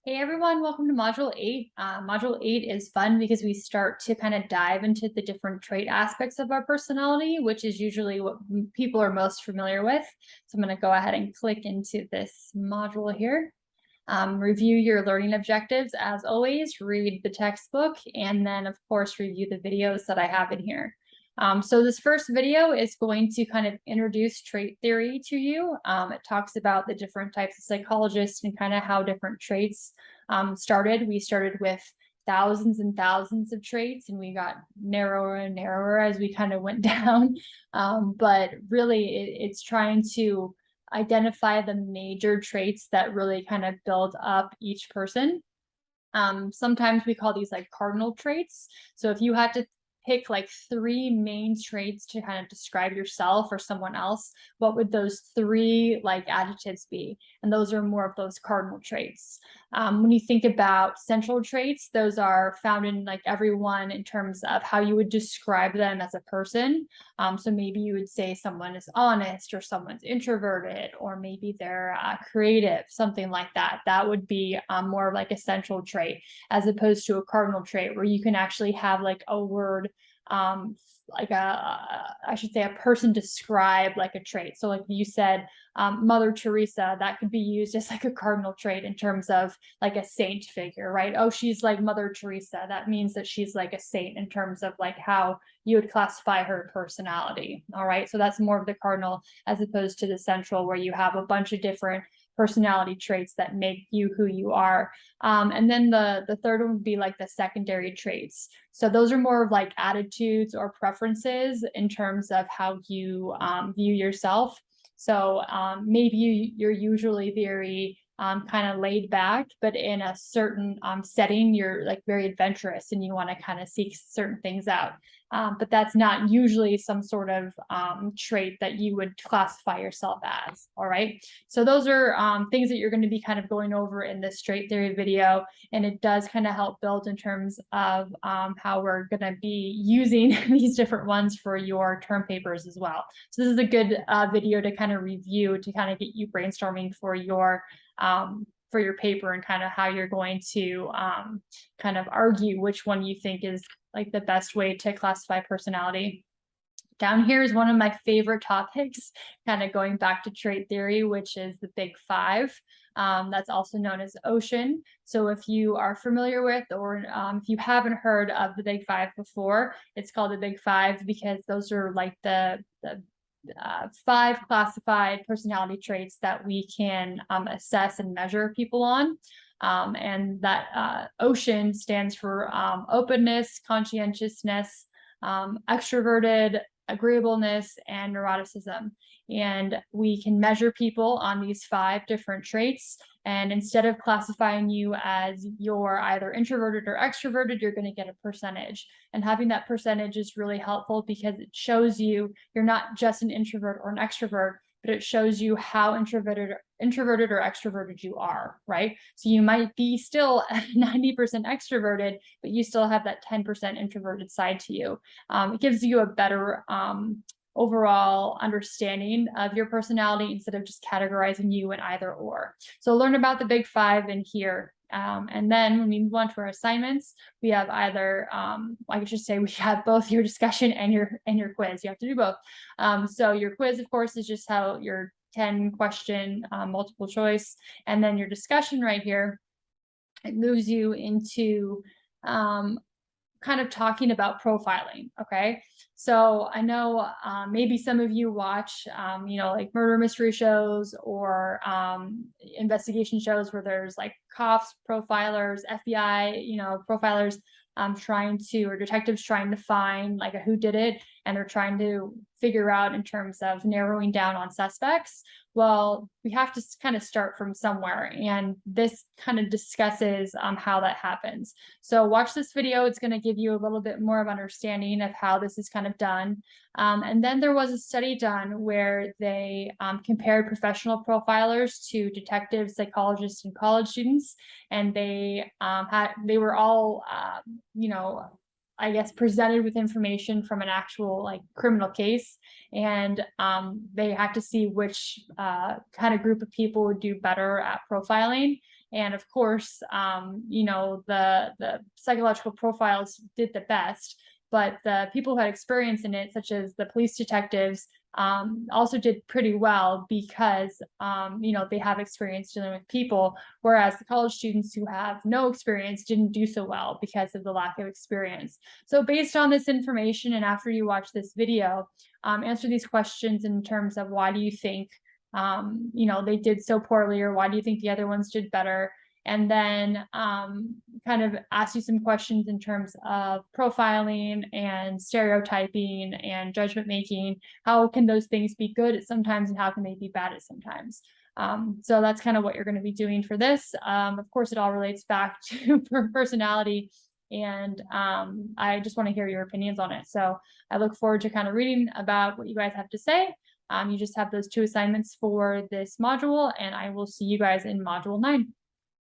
Hey everyone, welcome to Module 8. Module 8 is fun because we start to kind of dive into the different trait aspects of our personality, which is usually what people are most familiar with. So I'm going to go ahead and click into this module here. Review your learning objectives as always, read the textbook, and then of course review the videos that I have in here. So this first video is going to kind of introduce trait theory to you. It talks about the different types of psychologists and kind of how different traits started. We started with thousands and thousands of traits, and we got narrower and narrower as we kind of went down. But really, it's trying to identify the major traits that really kind of build up each person. Sometimes we call these like cardinal traits. So if you had to pick like 3 main traits to kind of describe yourself or someone else, what would those 3 like adjectives be? And those are more of those cardinal traits. When you think about central traits, those are found in like everyone in terms of how you would describe them as a person. So maybe you would say someone is honest, or someone's introverted, or maybe they're creative, something like that. That would be more like a central trait, as opposed to a cardinal trait where you can actually have like a word, like I should say a person describe like a trait. So like you said, Mother Teresa, that could be used as like a cardinal trait in terms of like a saint figure, right? Oh, she's like Mother Teresa. That means that she's like a saint in terms of like how you would classify her personality. All right. So that's more of the cardinal as opposed to the central, where you have a bunch of different personality traits that make you who you are. And then the third one would be like the secondary traits. So those are more of like attitudes or preferences in terms of how you view yourself. So maybe you're usually very kind of laid back, but in a certain setting, you're like very adventurous and you want to kind of seek certain things out. But that's not usually some sort of trait that you would classify yourself as. All right. So those are things that you're going to be kind of going over in this trait theory video. And it does kind of help build in terms of how we're going to be using these different ones for your term papers as well. So this is a good video to kind of review, to kind of get you brainstorming for your paper and kind of how you're going to kind of argue which one you think is like the best way to classify personality. Down here is one of my favorite topics, kind of going back to trait theory, which is the Big Five. That's also known as OCEAN. So if you are familiar with, or if you haven't heard of the Big Five before, it's called the Big Five because those are like the 5 classified personality traits that we can assess and measure people on. And that OCEAN stands for openness, conscientiousness, extroverted, agreeableness, and neuroticism. And we can measure people on these 5 different traits. And instead of classifying you as you're either introverted or extroverted, you're going to get a percentage. And having that percentage is really helpful because it shows you you're not just an introvert or an extrovert, but it shows you how introverted or extroverted you are, right? So you might be still 90% extroverted, but you still have that 10% introverted side to you. It gives you a better overall understanding of your personality instead of just categorizing you in either or. So learn about the Big Five in here. And then when we move on to our assignments, we have either, I should say, we have both your discussion and your quiz. You have to do both. So your quiz, of course, is just how your 10-question multiple choice, and then your discussion right here, it moves you into kind of talking about profiling. Okay, so I know maybe some of you watch like murder mystery shows or investigation shows where there's like cops, profilers, FBI profilers trying to, or detectives trying to find like a who did it, and they're trying to figure out in terms of narrowing down on suspects. Well, we have to kind of start from somewhere, and this kind of discusses how that happens. So watch this video. It's going to give you a little bit more of understanding of how this is kind of done. And then there was a study done where they compared professional profilers to detectives, psychologists, and college students, and they were all I guess presented with information from an actual like criminal case, and they had to see which kind of group of people would do better at profiling. And of course, you know, the psychological profiles did the best, but the people who had experience in it, such as the police detectives, also did pretty well because, you know, they have experience dealing with people, whereas the college students who have no experience didn't do so well because of the lack of experience. So based on this information, and after you watch this video, answer these questions in terms of why do you think, you know, they did so poorly, or why do you think the other ones did better? And then kind of ask you some questions in terms of profiling and stereotyping and judgment making. How can those things be good at sometimes, and how can they be bad at sometimes? So that's kind of what you're going to be doing for this. Of course, it all relates back to personality, and I just want to hear your opinions on it. So I look forward to kind of reading about what you guys have to say. You just have those 2 assignments for this module, and I will see you guys in module 9.